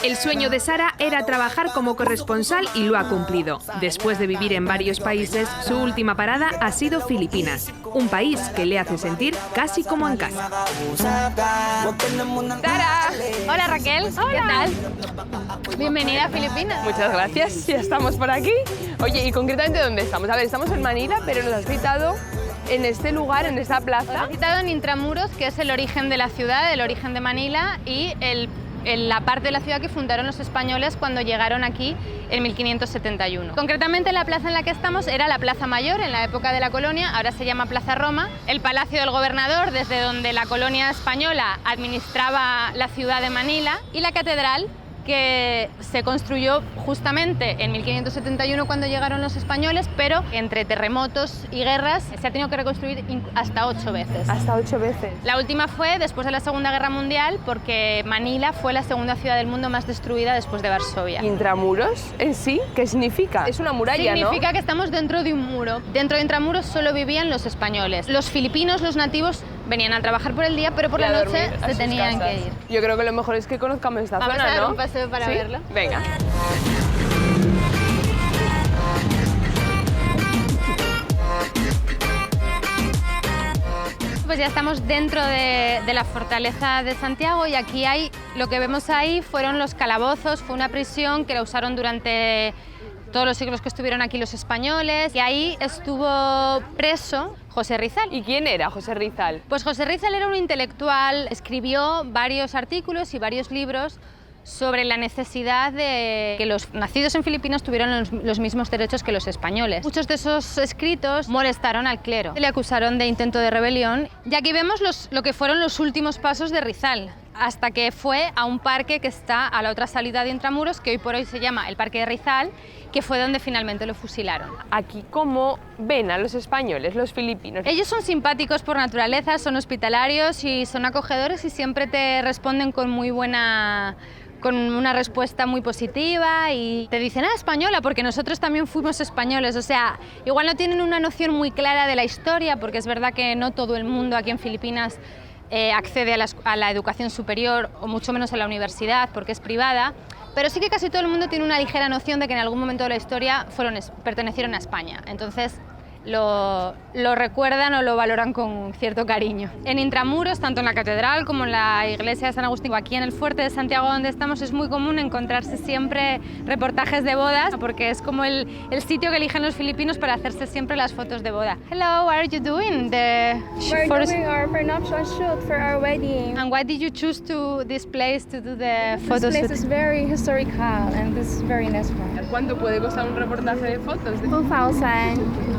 El sueño de Sara era trabajar como corresponsal y lo ha cumplido. Después de vivir en varios países, su última parada ha sido Filipinas, un país que le hace sentir casi como en casa. Sara. Hola Raquel. Hola. ¿Qué tal? Bienvenida a Filipinas. Muchas gracias, ya estamos por aquí. Oye, ¿y concretamente dónde estamos? A ver, estamos en Manila, pero nos has citado en este lugar, en esta plaza. Nos has citado en Intramuros, que es el origen de la ciudad, el origen de Manila y la parte de la ciudad que fundaron los españoles cuando llegaron aquí en 1571. Concretamente la plaza en la que estamos era la Plaza Mayor en la época de la colonia, ahora se llama Plaza Roma. El Palacio del Gobernador, desde donde la colonia española administraba la ciudad de Manila, y la catedral, que se construyó justamente en 1571 cuando llegaron los españoles, pero entre terremotos y guerras se ha tenido que reconstruir hasta 8 veces. Hasta 8 veces. La última fue después de la Segunda Guerra Mundial, porque Manila fue la segunda ciudad del mundo más destruida después de Varsovia. ¿Intramuros en sí? ¿Qué significa? Es una muralla, ¿no? Significa que estamos dentro de un muro. Dentro de Intramuros solo vivían los españoles. Los filipinos, los nativos, venían a trabajar por el día, pero por la noche se tenían que ir. Yo creo que lo mejor es que conozcamos esta zona, ¿no? Vamos a dar un paseo para verlo. Venga. Pues ya estamos dentro de la fortaleza de Santiago y aquí hay, lo que vemos ahí fueron los calabozos, fue una prisión que la usaron durante todos los siglos que estuvieron aquí los españoles, y ahí estuvo preso José Rizal. ¿Y quién era José Rizal? Pues José Rizal era un intelectual, escribió varios artículos y varios libros sobre la necesidad de que los nacidos en Filipinas tuvieran los mismos derechos que los españoles. Muchos de esos escritos molestaron al clero. Le acusaron de intento de rebelión. Y aquí vemos lo que fueron los últimos pasos de Rizal, hasta que fue a un parque que está a la otra salida de Intramuros, que hoy por hoy se llama el Parque de Rizal, que fue donde finalmente lo fusilaron. Aquí, ¿cómo ven a los españoles, los filipinos? Ellos son simpáticos por naturaleza, son hospitalarios y son acogedores y siempre te responden con una respuesta muy positiva y te dicen, española, porque nosotros también fuimos españoles. O sea, igual no tienen una noción muy clara de la historia, porque es verdad que no todo el mundo aquí en Filipinas accede a la educación superior, o mucho menos a la universidad, porque es privada, pero sí que casi todo el mundo tiene una ligera noción de que en algún momento de la historia pertenecieron a España. Entonces, lo recuerdan o lo valoran con cierto cariño. En Intramuros, tanto en la catedral como en la iglesia de San Agustín, o aquí en el fuerte de Santiago donde estamos, es muy común encontrarse siempre reportajes de bodas, porque es como el sitio que eligen los filipinos para hacerse siempre las fotos de boda. Hello, what are you doing? We're doing our prenuptial shoot for our wedding. And why did you choose this place to do the photo This shoot? place is very historical and this is very necessary. ¿Cuánto puede costar un reportaje de fotos? 2,000,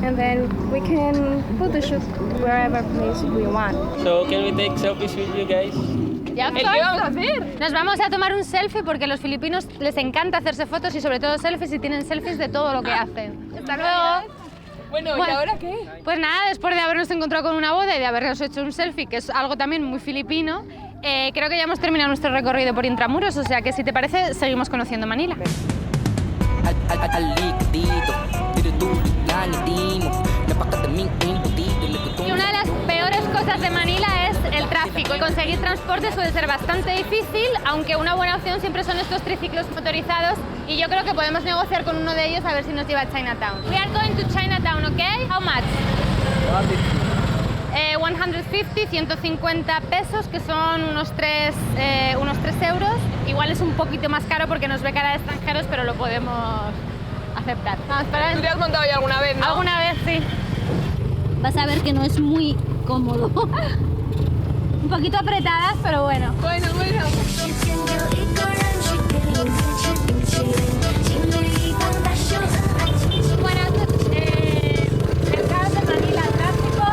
and then we can put the shoot wherever place we want. So can we take selfies with you guys? Ya, ¿Qué vamos a hacer? Nos vamos a tomar un selfie porque a los filipinos les encanta hacerse fotos y sobre todo selfies, y tienen selfies de todo lo que hacen. Hasta luego. Bueno, ¿y ahora qué? Pues nada, después de habernos encontrado con una boda y de habernos hecho un selfie, que es algo también muy filipino, creo que ya hemos terminado nuestro recorrido por Intramuros, o sea que si te parece, seguimos conociendo Manila. Y una de las peores cosas de Manila es el tráfico. Y conseguir transporte suele ser bastante difícil, aunque una buena opción siempre son estos triciclos motorizados, y yo creo que podemos negociar con uno de ellos a ver si nos lleva a Chinatown. We are going to Chinatown, ¿ok? How much? 150, 150 pesos, que son unos 3 euros. Igual es un poquito más caro porque nos ve cara de extranjeros, pero lo podemos aceptar. Vamos para ¿Tú te has montado ya alguna vez, no? Alguna vez, sí. Vas a ver que no es muy cómodo. Un poquito apretadas, pero bueno. Bueno. Bueno, el caos de Manila, el tráfico,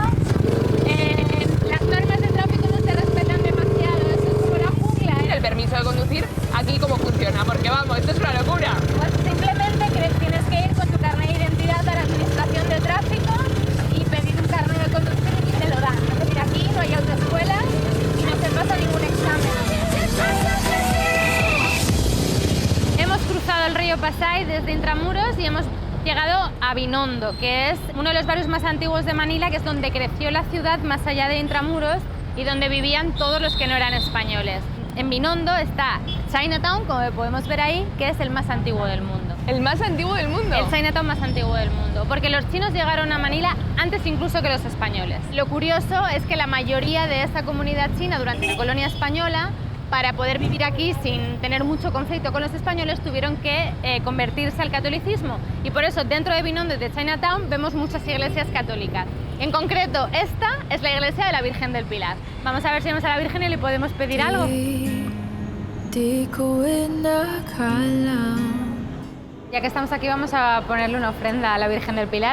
las normas de tráfico no se respetan demasiado, eso es pura jungla. El permiso de conducir, aquí cómo funciona, porque vamos, esto es una locura. Pues simplemente tienes que ir con tu carnet de identidad a la administración de tráfico y pedir un carnet de conducir y te lo dan. Es decir, aquí no hay autoescuela y no se pasa ningún examen. Hemos cruzado el río Pasay desde Intramuros y hemos llegado a Binondo, que es uno de los barrios más antiguos de Manila, que es donde creció la ciudad, más allá de Intramuros. y donde vivían todos los que no eran españoles. En Binondo está Chinatown, como podemos ver ahí, que es el más antiguo del mundo. ¿El más antiguo del mundo? El Chinatown más antiguo del mundo, porque los chinos llegaron a Manila antes incluso que los españoles. Lo curioso es que la mayoría de esta comunidad china durante la colonia española, para poder vivir aquí sin tener mucho conflicto con los españoles, tuvieron que convertirse al catolicismo. Y por eso dentro de Binondo y de Chinatown vemos muchas iglesias católicas. En concreto, esta es la iglesia de la Virgen del Pilar. Vamos a ver si vemos a la Virgen y le podemos pedir algo. Ya que estamos aquí vamos a ponerle una ofrenda a la Virgen del Pilar.